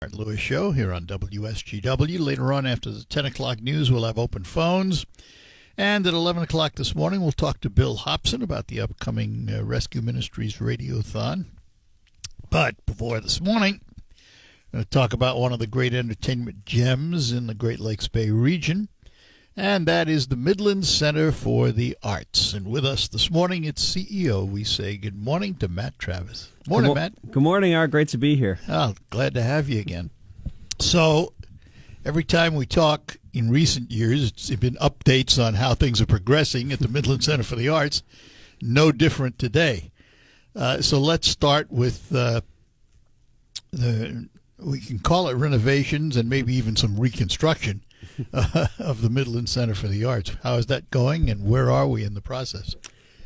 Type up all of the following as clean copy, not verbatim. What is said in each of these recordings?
Art Lewis Show here on WSGW. Later on, after the 10 o'clock news, we'll have open phones. And at 11 o'clock this morning, we'll talk to Bill Hobson about the upcoming Rescue Ministries Radiothon. But before this morning, I'm going to talk about one of the great entertainment gems in the Great Lakes Bay region, and that is the Midland Center for the Arts. And with us this morning, its CEO, we say good morning to Matt Travis. Morning, Matt. Good morning, Art. Great to be here. Oh, glad to have you again. So, every time we talk in recent years, it's been updates on how things are progressing at the Midland Center for the Arts. No different today. So let's start with we can call it renovations and maybe even some reconstruction of the Midland Center for the Arts. How is that going, and where are we in the process?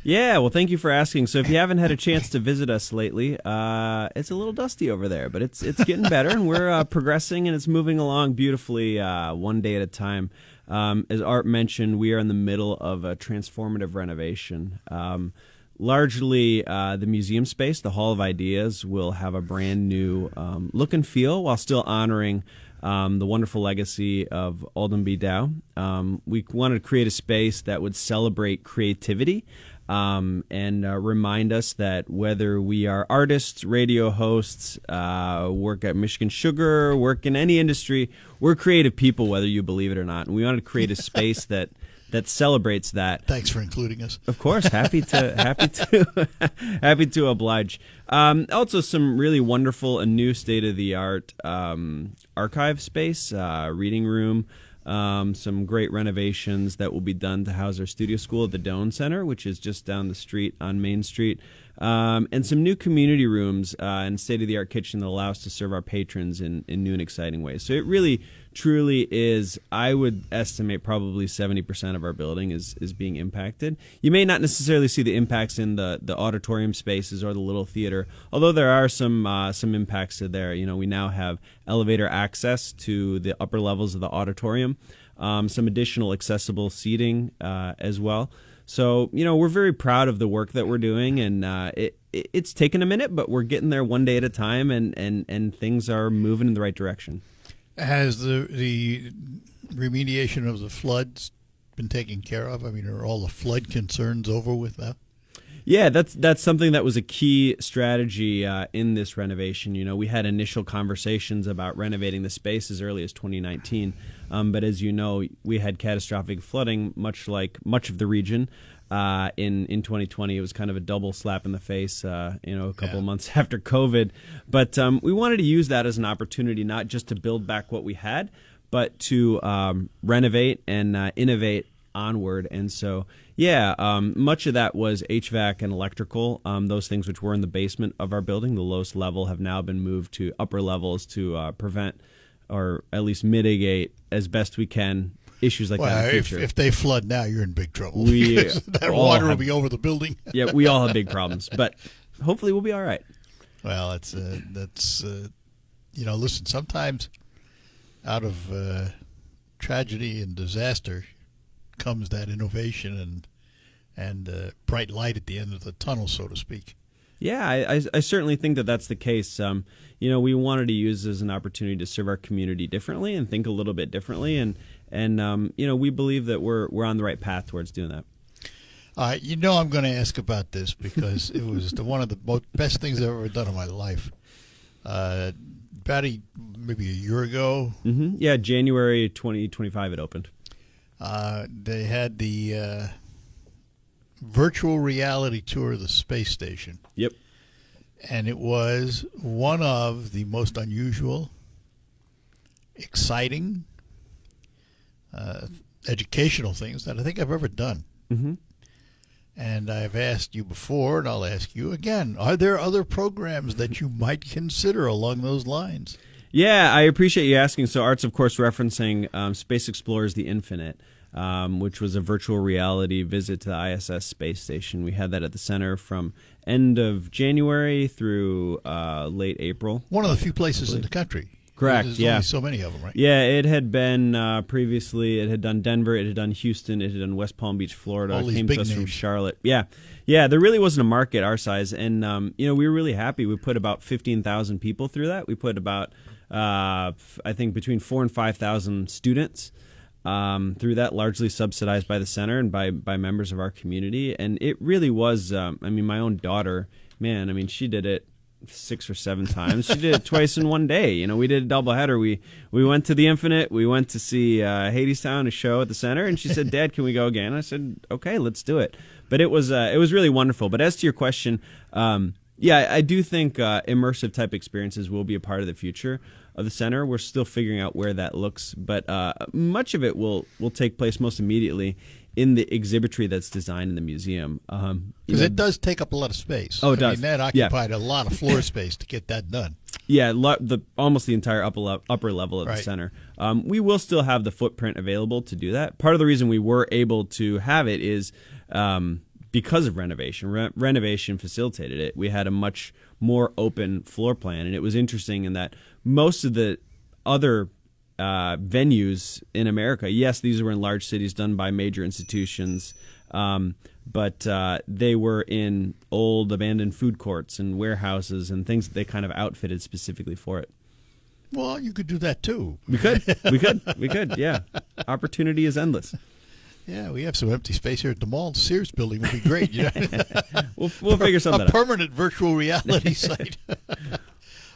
Yeah, well, thank you for asking. So if you haven't had a chance to visit us lately, it's a little dusty over there, but it's getting better, and we're progressing, and it's moving along beautifully one day at a time. As Art mentioned, we are in the middle of a transformative renovation. Largely, the museum space, the Hall of Ideas, will have a brand new look and feel while still honoring the wonderful legacy of Alden B. Dow. We wanted to create a space that would celebrate creativity and remind us that whether we are artists, radio hosts, work at Michigan Sugar, work in any industry, we're creative people, whether you believe it or not. And we wanted to create a space that celebrates that. Thanks for including us. Of course, happy to oblige. Also, some really wonderful and new state-of-the-art archive space, reading room. Some great renovations that will be done to house our studio school at the Doane Center, which is just down the street on Main Street, and some new community rooms and state-of-the-art kitchen that allow us to serve our patrons in new and exciting ways. So it really, truly is, I would estimate probably 70% of our building is being impacted. You may not necessarily see the impacts in the auditorium spaces or the little theater, although there are some impacts to there. You know, we now have elevator access to the upper levels of the auditorium, some additional accessible seating as well. So, you know, we're very proud of the work that we're doing, and it's taken a minute, but we're getting there one day at a time, and things are moving in the right direction. Has the remediation of the floods been taken care of? I mean, are all the flood concerns over with now? Yeah, that's something that was a key strategy in this renovation. You know, we had initial conversations about renovating the space as early as 2019, but as you know, we had catastrophic flooding, much like much of the region. In 2020, it was kind of a double slap in the face, a couple of months after COVID. But we wanted to use that as an opportunity, not just to build back what we had, but to renovate and innovate onward. And so, much of that was HVAC and electrical. Those things which were in the basement of our building, the lowest level, have now been moved to upper levels to prevent or at least mitigate as best we can issues like that in the future. If they flood now, you're in big trouble. That water will be over the building. Yeah, we all have big problems, but hopefully we'll be all right. Well, listen, sometimes out of tragedy and disaster comes that innovation and bright light at the end of the tunnel, so to speak. Yeah, I certainly think that that's the case. We wanted to use it as an opportunity to serve our community differently and think a little bit differently, and we believe that we're on the right path towards doing that. I'm going to ask about this because it was one of the best things I've ever done in my life. About maybe a year ago. Mm-hmm. Yeah, January 2025 it opened. They had the virtual reality tour of the space station. Yep. And it was one of the most unusual, exciting, educational things that I think I've ever done. Mm-hmm. And I've asked you before, and I'll ask you again, are there other programs that you might consider along those lines? Yeah, I appreciate you asking. So Art's, of course, referencing Space Explorers The Infinite, which was a virtual reality visit to the ISS space station. We had that at the center from end of January through late April. One of the few places in the country. Correct, There's yeah. only so many of them, right? Yeah, it had been previously, it had done Denver, it had done Houston, it had done West Palm Beach, Florida. All It these came big to us from names. Charlotte. Yeah, there really wasn't a market our size, and we were really happy. We put about 15,000 people through that. We put about I think between 4,000 and 5,000 students through that, largely subsidized by the center and by members of our community. And it really was, my own daughter, man, she did it 6 or 7 times. She did it twice in one day. We did a doubleheader. We went to the Infinite. We went to see Hadestown, a show at the center, and she said, "Dad, can we go again?" I said, "Okay, let's do it." But it was really wonderful. But as to your question, I do think immersive type experiences will be a part of the future of the center. We're still figuring out where that looks, but much of it will take place most immediately in the exhibitry that's designed in the museum. Because it does take up a lot of space. Oh, it does. That occupied a lot of floor space to get that done. Yeah, almost the entire upper level of the center. We will still have the footprint available to do that. Part of the reason we were able to have it is because of renovation. Renovation facilitated it. We had a much more open floor plan, and it was interesting in that most of the other venues in America, yes, these were in large cities done by major institutions, but they were in old abandoned food courts and warehouses and things that they kind of outfitted specifically for it. Well, you could do that too. We could, yeah. Opportunity is endless. Yeah, we have some empty space here at the mall. The Sears building would be great. We'll figure something out. A permanent virtual reality site.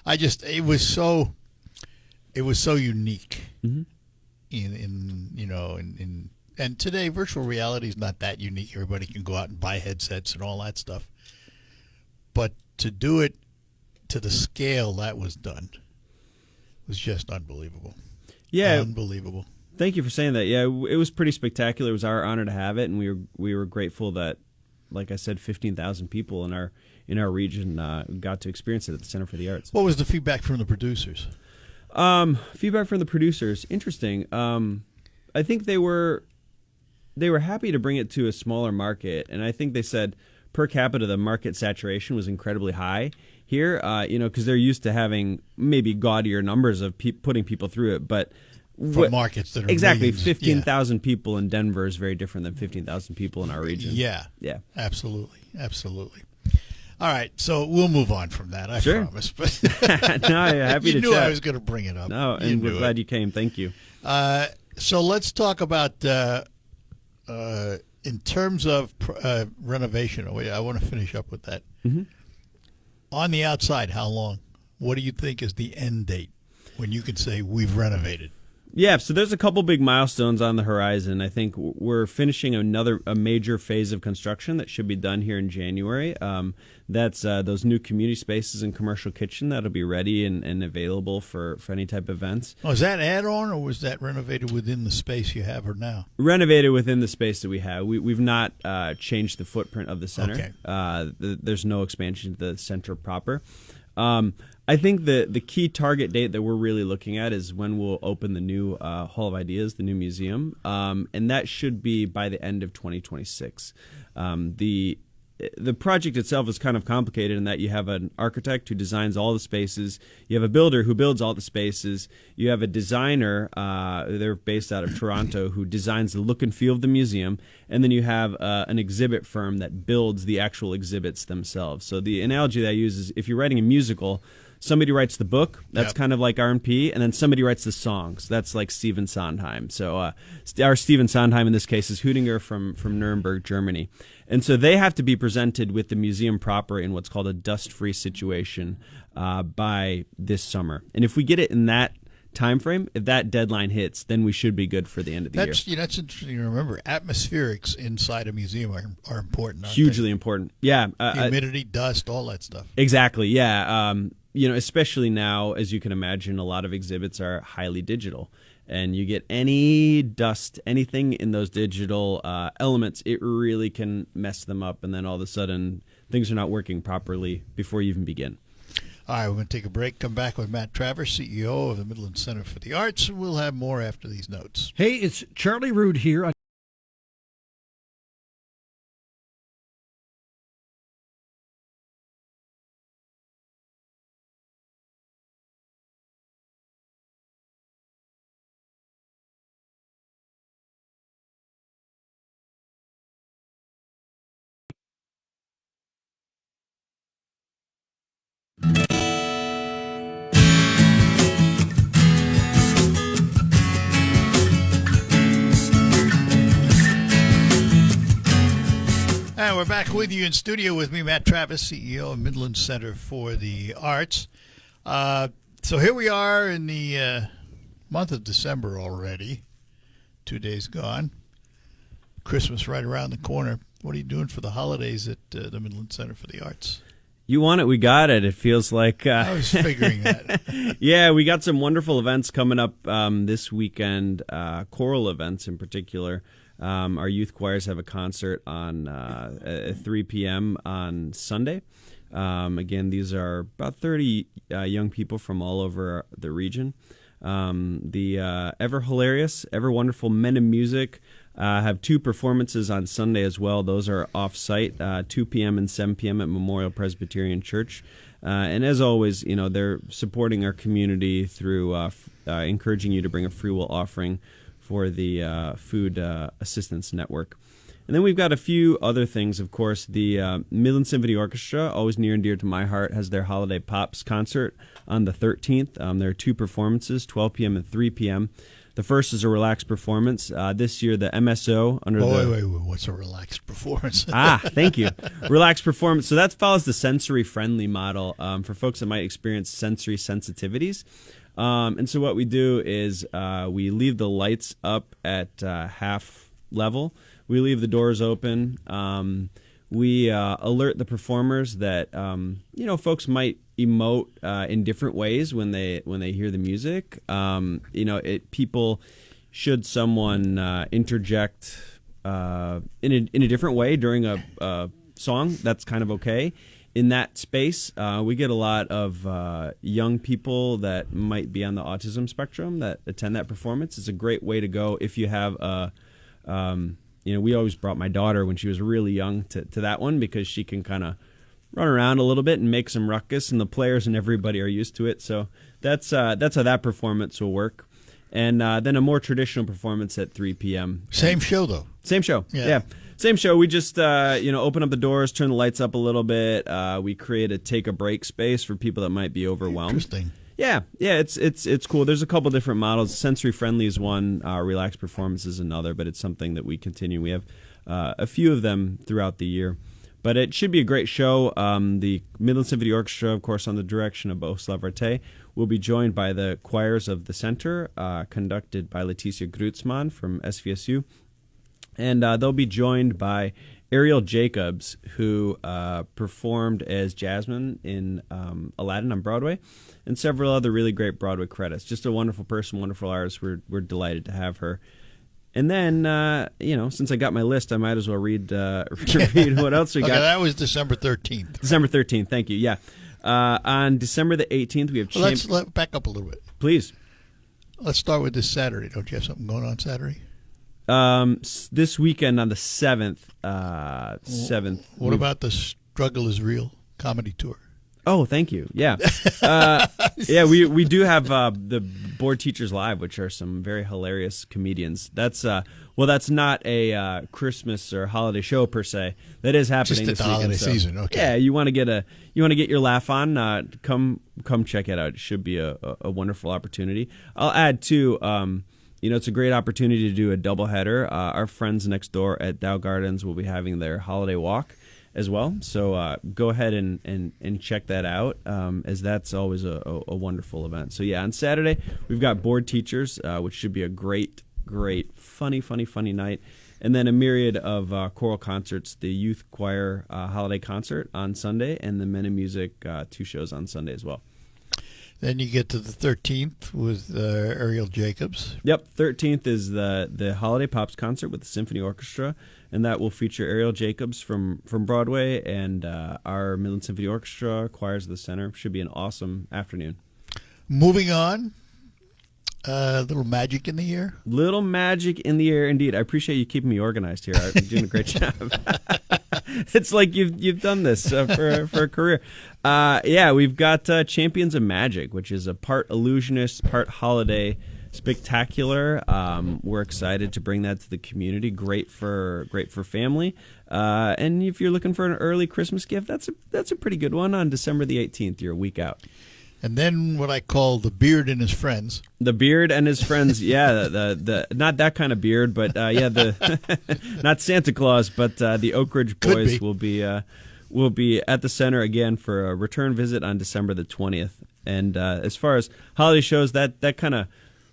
It was so unique. Mm-hmm. And today virtual reality is not that unique. Everybody can go out and buy headsets and all that stuff. But to do it to the scale that was done was just unbelievable. Yeah, unbelievable. Thank you for saying that. Yeah, it was pretty spectacular. It was our honor to have it, and we were grateful that, like I said, 15,000 people in our region got to experience it at the Center for the Arts. What was the feedback from the producers? Feedback from the producers, interesting. I think they were happy to bring it to a smaller market, and I think they said per capita the market saturation was incredibly high here. Because they're used to having maybe gaudier numbers of putting people through it, but for markets that are exactly millions. 15,000 people in Denver is very different than 15,000 people in our region. Yeah, absolutely. All right, so we'll move on from that. I promise. But no, happy to you knew chat. I was going to bring it up. No, and we're glad you came. Thank you. So let's talk about in terms of renovation. I want to finish up with that. Mm-hmm. On the outside, how long? What do you think is the end date when you can say we've renovated? Yeah, so there's a couple big milestones on the horizon. I think we're finishing a major phase of construction that should be done here in January. That's those new community spaces and commercial kitchen that'll be ready and available for any type of events. Oh, is that add-on, or was that renovated within the space you have now? Renovated within the space that we have. We've not changed the footprint of the center. Okay. There's no expansion to the center proper. I think the key target date that we're really looking at is when we'll open the new Hall of Ideas, the new museum, and that should be by the end of 2026. The project itself is kind of complicated in that you have an architect who designs all the spaces, you have a builder who builds all the spaces, you have a designer, they're based out of Toronto, who designs the look and feel of the museum, and then you have an exhibit firm that builds the actual exhibits themselves. So the analogy that I use is if you're writing a musical, somebody writes the book, that's kind of like R&P, and then somebody writes the songs. That's like Stephen Sondheim. So our Stephen Sondheim in this case is Hüdinger from Nuremberg, Germany. And so they have to be presented with the museum proper in what's called a dust-free situation by this summer. And if we get it in that time frame, if that deadline hits, then we should be good for the end of the year. That's interesting to remember. Atmospherics inside a museum are important, aren't Hugely they? important. Yeah. Humidity, dust, all that stuff. Exactly, yeah. Especially now, as you can imagine, a lot of exhibits are highly digital. And you get any dust, anything in those digital elements, it really can mess them up. And then all of a sudden, things are not working properly before you even begin. All right, we're going to take a break, come back with Matt Travers, CEO of the Midland Center for the Arts, and we'll have more after these notes. Hey, it's Charlie Rood here. with you in studio with me, Matt Travis, CEO of Midland Center for the Arts. So here we are in the month of December already. 2 days gone. Christmas right around the corner. What are you doing for the holidays at the Midland Center for the Arts? You want it, we got it. It feels like... I was figuring that. Yeah, we got some wonderful events coming up this weekend, choral events in particular. Our youth choirs have a concert on at 3 p.m. on Sunday. Again, these are about 30 young people from all over the region. The ever hilarious, ever wonderful Men in Music have two performances on Sunday as well. Those are off-site, 2 p.m. and 7 p.m. at Memorial Presbyterian Church. And as always, they're supporting our community through encouraging you to bring a free will offering for the Food Assistance Network. And then we've got a few other things, of course. The Midland Symphony Orchestra, always near and dear to my heart, has their Holiday Pops concert on the 13th. There are two performances, 12 p.m. and 3 p.m. The first is a relaxed performance. This year, the MSO under Wait, what's a relaxed performance? Thank you. Relaxed performance. So that follows the sensory-friendly model for folks that might experience sensory sensitivities. And so what we do is we leave the lights up at half level. We leave the doors open. We alert the performers that folks might emote in different ways when they hear the music. People, should someone interject in a different way during a song, that's kind of okay. In that space, we get a lot of young people that might be on the autism spectrum that attend that performance. It's a great way to go if you have a we always brought my daughter when she was really young to that one because she can kind of run around a little bit and make some ruckus, and the players and everybody are used to it. So that's how that performance will work. And then a more traditional performance at 3 p.m. Same show, though. Same show. Yeah. Same show. We just open up the doors, turn the lights up a little bit. We create a take a break space for people that might be overwhelmed. Interesting. Yeah, it's cool. There's a couple different models. Sensory friendly is one, relaxed performance is another, but it's something that we continue. We have a few of them throughout the year, but it should be a great show. The Midland Symphony Orchestra, of course, on the direction of Bohuslav Rate, will be joined by the choirs of the center, conducted by Leticia Grutzman from SVSU, and they'll be joined by Ariel Jacobs, who performed as Jasmine in Aladdin on Broadway, and several other really great Broadway credits. Just a wonderful person, wonderful artist. We're delighted to have her. And then, since I got my list, I might as well read what else we got. That was December 13th. December 13th, thank you, yeah. On December the 18th, we have... Let's back up a little bit. Please. Let's start with this Saturday. Don't you have something going on Saturday? This weekend on the 7th. What about the Struggle is Real comedy tour? Oh, thank you. Yeah. We do have the Board Teachers Live, which are some very hilarious comedians. That's not a Christmas or holiday show per se. That is happening just this at the weekend. Holiday season. Okay. Yeah, you want to get your laugh on? Come check it out. It should be a wonderful opportunity. I'll add too. It's a great opportunity to do a doubleheader. Our friends next door at Dow Gardens will be having their holiday walk as well. So go ahead and check that out, as that's always a wonderful event. So yeah, on Saturday we've got Board Teachers, which should be a great, funny night. And then a myriad of choral concerts, the Youth Choir Holiday Concert on Sunday, and the Men in Music 2 shows on Sunday as well. Then you get to the 13th with Ariel Jacobs. Yep, 13th is the Holiday Pops concert with the Symphony Orchestra, and that will feature Ariel Jacobs from Broadway and our Midland Symphony Orchestra, choirs of the center. Should be an awesome afternoon. Moving on, little magic in the air. Little magic in the air, indeed. I appreciate you keeping me organized here, Art. You're doing a great job. It's like you've done this for a career. We've got Champions of Magic, which is a part illusionist, part holiday spectacular. We're excited to bring that to the community. Great for family. And if you're looking for an early Christmas gift, that's a pretty good one on December the 18th. You're a week out. And then what I call the Beard and his friends. The Beard and his friends, yeah, the not that kind of beard, but the not Santa Claus, but the Oak Ridge Boys will be at the center again for a return visit on December the 20th. And as far as holiday shows, that kind of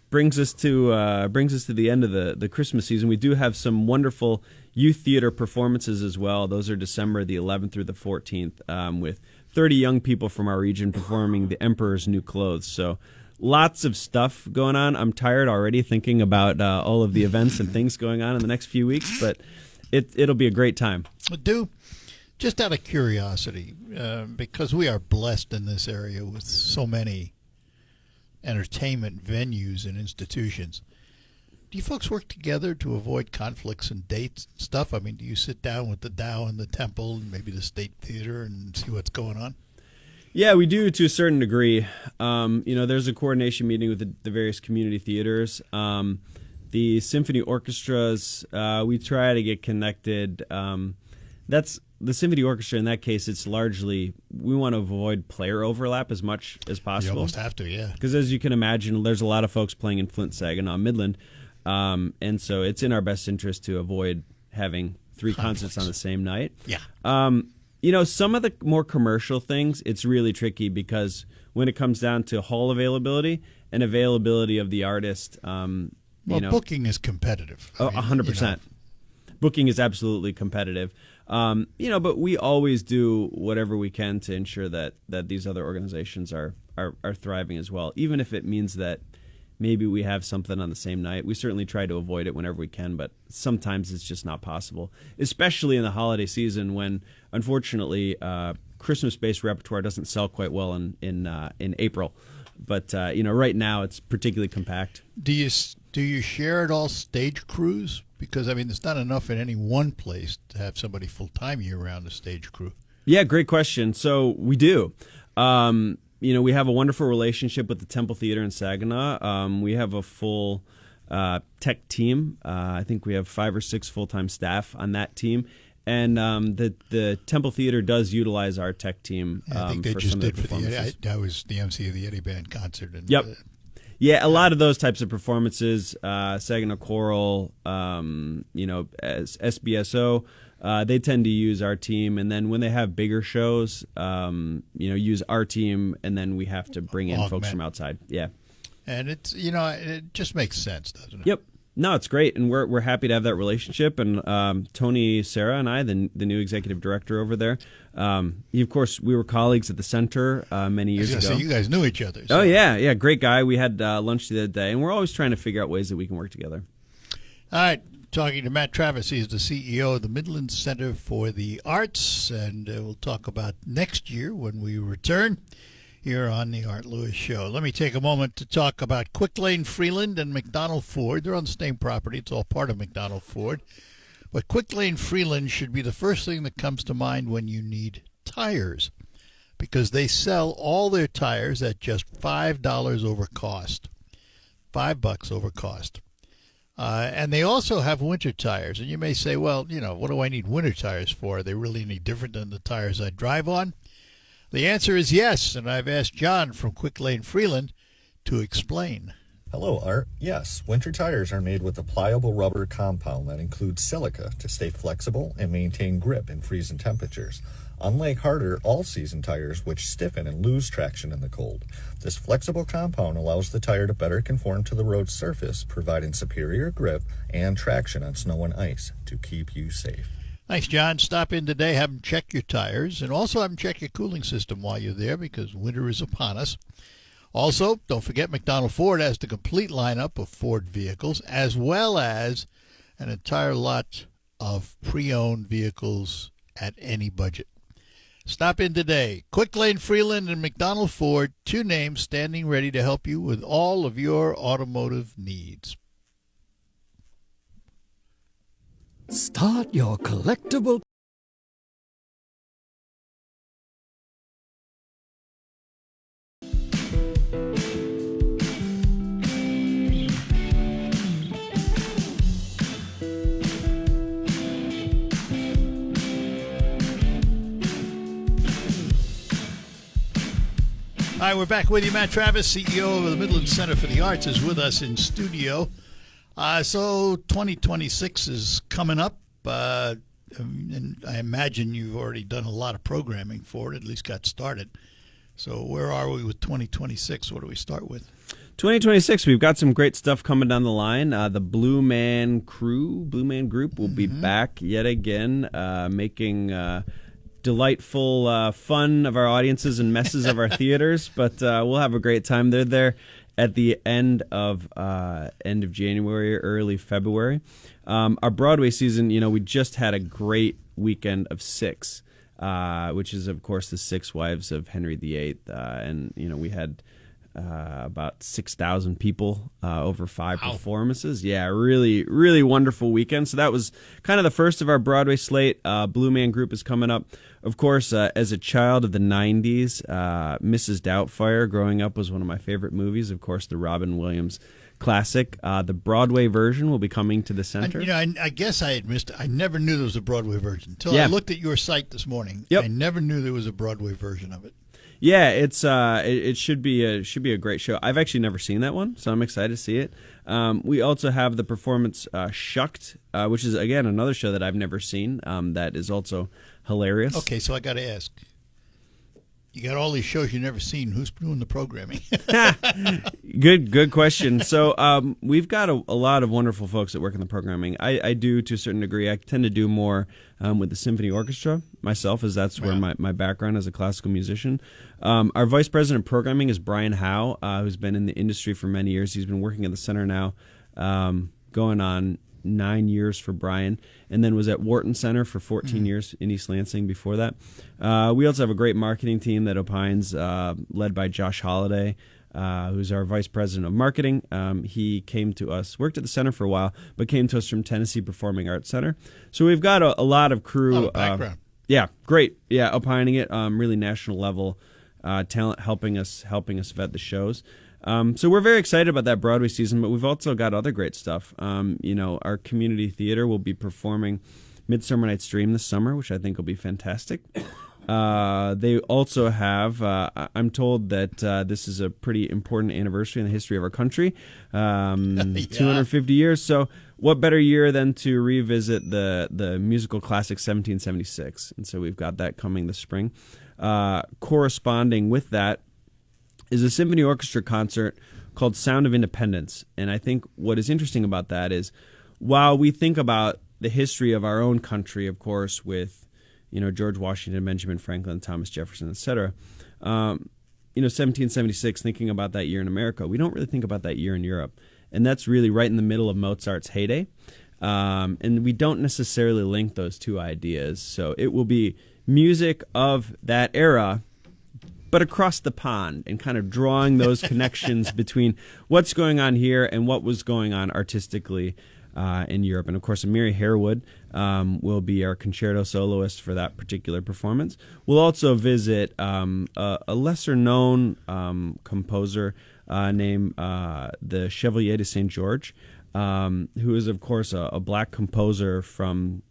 brings us to the end of the Christmas season. We do have some wonderful youth theater performances as well. Those are December the 11th through the 14th, with 30 young people from our region performing The Emperor's New Clothes. So lots of stuff going on. I'm tired already thinking about all of the events and things going on in the next few weeks, but it'll be a great time. Just out of curiosity, because we are blessed in this area with so many entertainment venues and institutions, do you folks work together to avoid conflicts and dates and stuff? I mean, do you sit down with the Dow and the Temple and maybe the State Theater and see what's going on? Yeah, we do to a certain degree. There's a coordination meeting with the various community theaters. The symphony orchestras, we try to get connected. That's the symphony orchestra. In that case, it's largely, we want to avoid player overlap as much as possible. You almost have to, yeah. Because as you can imagine, there's a lot of folks playing in Flint, Saginaw, Midland. And so it's in our best interest to avoid having three concerts on the same night. Yeah. Some of the more commercial things, it's really tricky because when it comes down to hall availability and availability of the artist, booking is competitive. 100%. Booking is absolutely competitive. But we always do whatever we can to ensure that these other organizations are thriving as well, even if it means that maybe we have something on the same night. We certainly try to avoid it whenever we can, but sometimes it's just not possible, especially in the holiday season when, unfortunately, Christmas-based repertoire doesn't sell quite well in April. But right now it's particularly compact. Do you share at all stage crews? Because there's not enough in any one place to have somebody full-time year-round, a stage crew. Yeah, great question. So we do. We have a wonderful relationship with the Temple Theater in Saginaw. We have a full tech team. I think we have 5 or 6 full-time staff on that team. And the Temple Theater does utilize our tech team I think they for just some did of the for performances. I was the MC of the Eddie Band concert. And, Yep. Yeah, a lot of those types of performances, Saginaw Choral, as SBSO, they tend to use our team. And then when they have bigger shows, use our team, and then we have to bring in folks from outside. Yeah. And it's, it just makes sense, doesn't it? Yep. No, it's great, and we're happy to have that relationship. And Tony Serra and I, the new executive director over there, of course, we were colleagues at the center many years ago. So you guys knew each other. So. Oh yeah, great guy. We had lunch the other day, and we're always trying to figure out ways that we can work together. All right, talking to Matt Travis. He's the CEO of the Midland Center for the Arts, and we'll talk about next year when we return here on the Art Lewis Show. Let me take a moment to talk about Quick Lane Freeland and McDonald Ford. They're on the same property. It's all part of McDonald Ford. But Quick Lane Freeland should be the first thing that comes to mind when you need tires, because they sell all their tires at just $5 over cost. $5 over cost. And they also have winter tires. And you may say, well, what do I need winter tires for? Are they really any different than the tires I drive on? The answer is yes, and I've asked John from Quick Lane Freeland to explain. Hello, Art. Yes, winter tires are made with a pliable rubber compound that includes silica to stay flexible and maintain grip in freezing temperatures. Unlike harder all-season tires, which stiffen and lose traction in the cold, this flexible compound allows the tire to better conform to the road surface, providing superior grip and traction on snow and ice to keep you safe. Thanks, John. Stop in today, have them check your tires, and also have them check your cooling system while you're there because winter is upon us. Also, don't forget McDonald Ford has the complete lineup of Ford vehicles as well as an entire lot of pre-owned vehicles at any budget. Stop in today. Quick Lane Freeland and McDonald Ford, 2 names standing ready to help you with all of your automotive needs. Start your collectible. Hi, we're back with you. Matt Travis, CEO of the Midland Center for the Arts, is with us in studio. So 2026 is coming up, and I imagine you've already done a lot of programming for it, at least got started. So where are we with 2026? What do we start with? 2026, we've got some great stuff coming down the line. The Blue Man Group will be back yet again, making delightful fun of our audiences and messes of our theaters. But we'll have a great time. They're there at the end of January, early February. Our Broadway season, we just had a great weekend of Six, which is, of course, the Six Wives of Henry VIII. And, we had about 6,000 people over 5 performances. Yeah, really, really wonderful weekend. So that was kind of the first of our Broadway slate. Blue Man Group is coming up. Of course, as a child of the 90s, Mrs. Doubtfire growing up was one of my favorite movies. Of course, the Robin Williams classic. The Broadway version will be coming to the center. I guess I had missed it. I never knew there was a Broadway version until I looked at your site this morning. Yep. I never knew there was a Broadway version of it. Yeah, it should be a great show. I've actually never seen that one, so I'm excited to see it. We also have the performance Shucked, which is again another show that I've never seen. That is also hilarious. Okay, so I got to ask. You got all these shows you've never seen. Who's doing the programming? Good question. So we've got a lot of wonderful folks that work in the programming. I do to a certain degree. I tend to do more with the symphony orchestra myself, as that's where my background as a classical musician. Our vice president of programming is Brian Howe, who's been in the industry for many years. He's been working at the center now, going on 9 years for Brian, and then was at Wharton Center for 14 years in East Lansing before that. We also have a great marketing team that opines, led by Josh Holliday, who's our vice president of marketing. He came to us, worked at the center for a while, but came to us from Tennessee Performing Arts Center. So we've got a lot of crew. A lot of background. Yeah, great. Yeah, opining it, really national level talent helping us vet the shows. So we're very excited about that Broadway season, but we've also got other great stuff. Our community theater will be performing Midsummer Night's Dream this summer, which I think will be fantastic. They also have, I'm told that this is a pretty important anniversary in the history of our country, 250 years. So what better year than to revisit the musical classic 1776? And so we've got that coming this spring. Corresponding with that is a symphony orchestra concert called Sound of Independence. And I think what is interesting about that is, while we think about the history of our own country, of course, with George Washington, Benjamin Franklin, Thomas Jefferson, etc., 1776, thinking about that year in America, we don't really think about that year in Europe. And that's really right in the middle of Mozart's heyday. And we don't necessarily link those two ideas. So it will be music of that era, but across the pond, and kind of drawing those connections between what's going on here and what was going on artistically in Europe. And, of course, Amiri Harewood will be our concerto soloist for that particular performance. We'll also visit a lesser-known composer named the Chevalier de Saint George, who is, of course, a black composer from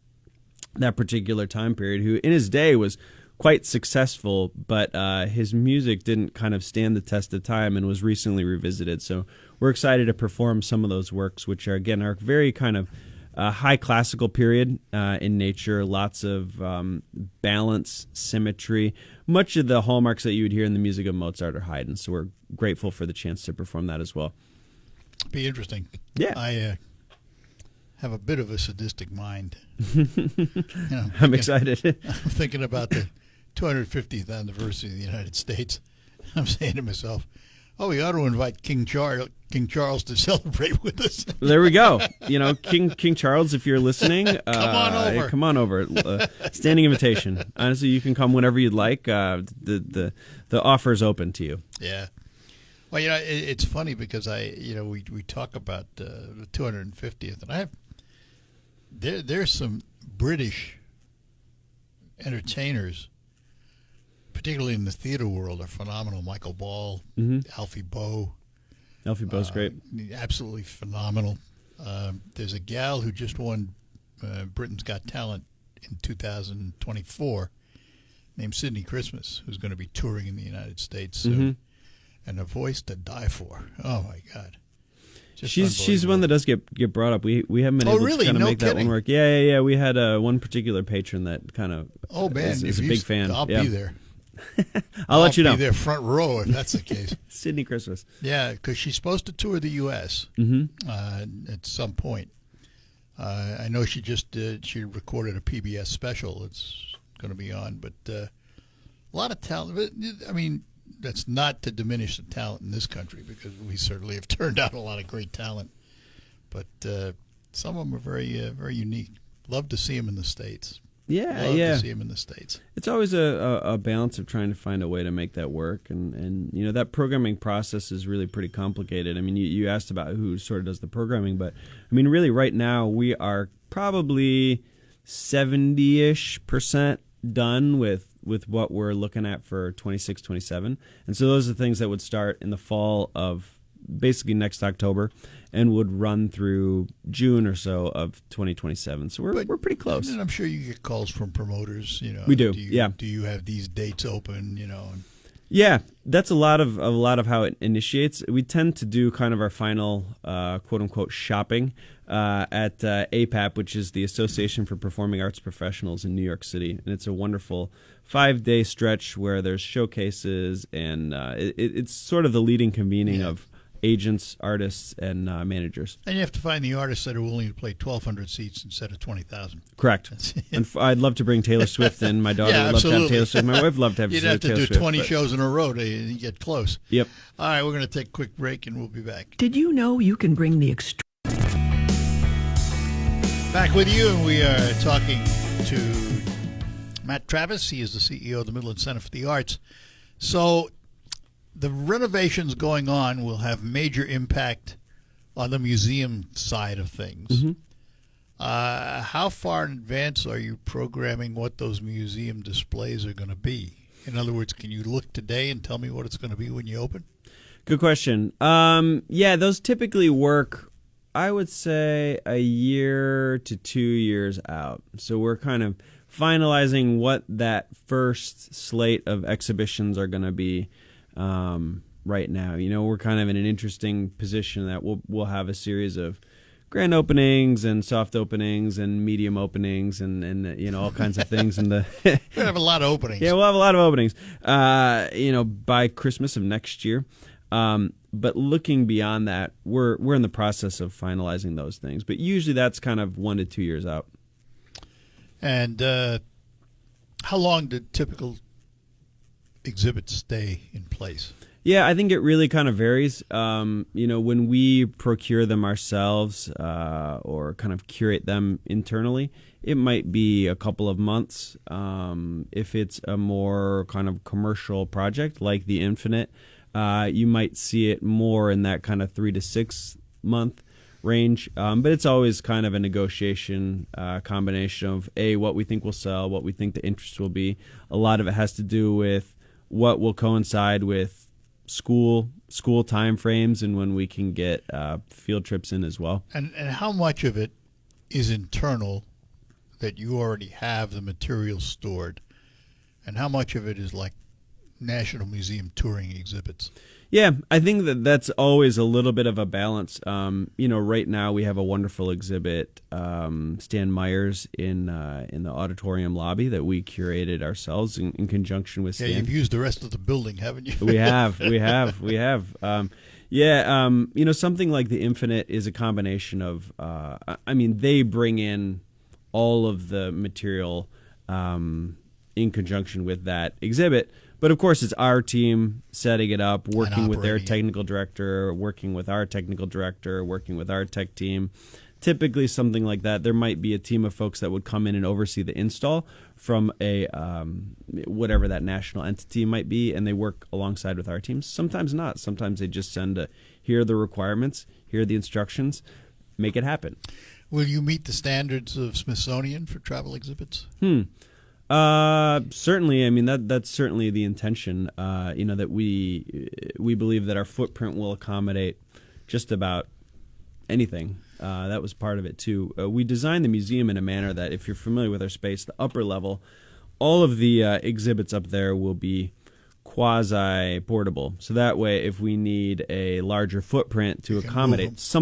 that particular time period, who in his day was quite successful, but his music didn't kind of stand the test of time and was recently revisited. So we're excited to perform some of those works, which are, again, are very kind of high classical period in nature, lots of balance, symmetry. Much of the hallmarks that you would hear in the music of Mozart or Haydn. So we're grateful for the chance to perform that as well. Be interesting. Yeah. I have a bit of a sadistic mind. I'm excited. I'm thinking about the 250th anniversary of the United States. I'm saying to myself, we ought to invite King Charles to celebrate with us. There we go. King Charles, if you're listening, come on over. Standing invitation. Honestly, you can come whenever you'd like. The offer is open to you. Yeah. Well, it's funny because we talk about the 250th, and there's some British entertainers, particularly in the theater world, are phenomenal. Michael Ball, Alfie Boe. Alfie Boe's great. Absolutely phenomenal. There's a gal who just won Britain's Got Talent in 2024 named Sydney Christmas, who's going to be touring in the United States soon. and a voice to die for. Oh my God. Just She's one that does get brought up. We haven't been able really? to kind of No make that kidding. one work. Yeah. We had one particular patron that kind of is if a you big fan. I'll Yeah. be there. I'll let you know. Be there front row if that's the case. Sydney Christmas. Yeah, because she's supposed to tour the U.S. At some point. I know she just did. She recorded a PBS special. It's going to be on, but a lot of talent. But, I mean, that's not to diminish the talent in this country because we certainly have turned out a lot of great talent. But some of them are very unique. Love to see them in the States. Yeah, Love yeah. to see them in the States. It's always a balance of trying to find a way to make that work, and you know that programming process is really pretty complicated. I mean, you asked about who sort of does the programming, but I mean, really, right now we are probably 70-ish% done with what we're looking at for 26, 27, and so those are things that would start in the fall of basically next October and would run through June or so of 2027. So we're pretty close. And I'm sure you get calls from promoters. You know, We do, you, yeah. Do you have these dates open? You know. Yeah, that's a lot of how it initiates. We tend to do kind of our final quote unquote shopping at APAP, which is the Association for Performing Arts Professionals in New York City, and it's a wonderful 5-day stretch where there's showcases and it's sort of the leading convening of agents, artists, and managers. And you have to find the artists that are willing to play 1,200 seats instead of 20,000. Correct. And I'd love to bring Taylor Swift in. My daughter Yeah, would love to have absolutely. Taylor Swift. My wife would love to have You'd Taylor have to Swift. do 20 but- shows in a row to get close. Yep. All right, we're going to take a quick break, and we'll be back. Did you know you can bring the extreme? Back with you, and we are talking to Matt Travis. He is the CEO of the Midland Center for the Arts. So the renovations going on will have major impact on the museum side of things. How far in advance are you programming what those museum displays are going to be? In other words, can you look today and tell me what it's going to be when you open? Good question. Yeah, those typically work, I would say, a year to 2 years out. So we're kind of finalizing what that first slate of exhibitions are going to be right now. You know, we're kind of in an interesting position that we'll have a series of grand openings and soft openings and medium openings and you know, all kinds of things. And We're going to have a lot of openings. yeah, we'll have a lot of openings. You know, by Christmas of next year. But looking beyond that, we're in the process of finalizing those things. But usually that's kind of 1 to 2 years out. And how long do typical exhibits stay in place? Yeah, I think it really kind of varies. You know, when we procure them ourselves or kind of curate them internally, it might be a couple of months. If it's a more kind of commercial project like the Infinite, you might see it more in that kind of 3 to 6 month range. But it's always kind of a negotiation combination of what we think will sell, what we think the interest will be. A lot of it has to do with what will coincide with school time frames and when we can get field trips in as well. And how much of it is internal that you already have the materials stored, and how much of it is like National Museum touring exhibits? Yeah, I think that's always a little bit of a balance. You know, right now we have a wonderful exhibit, Stan Myers in the auditorium lobby that we curated ourselves in conjunction with Stan. Yeah, you've used the rest of the building, haven't you? We have. You know, something like the Infinite is a combination of, I mean, they bring in all of the material in conjunction with that exhibit. But of course, it's our team setting it up, working with their operating it. technical director, working with our technical director, working with our tech team. Typically, something like that, there might be a team of folks that would come in and oversee the install from a whatever that national entity might be, and they work alongside with our teams. Sometimes not. Sometimes they just send here are the requirements, here are the instructions, make it happen. Will you meet the standards of Smithsonian for travel exhibits? Certainly. I mean, that's certainly the intention. You know, that we believe that our footprint will accommodate just about anything. That was part of it too. We designed the museum in a manner that, if you're familiar with our space, the upper level, all of the exhibits up there will be quasi portable. So that way, if we need a larger footprint to can accommodate move 'em. some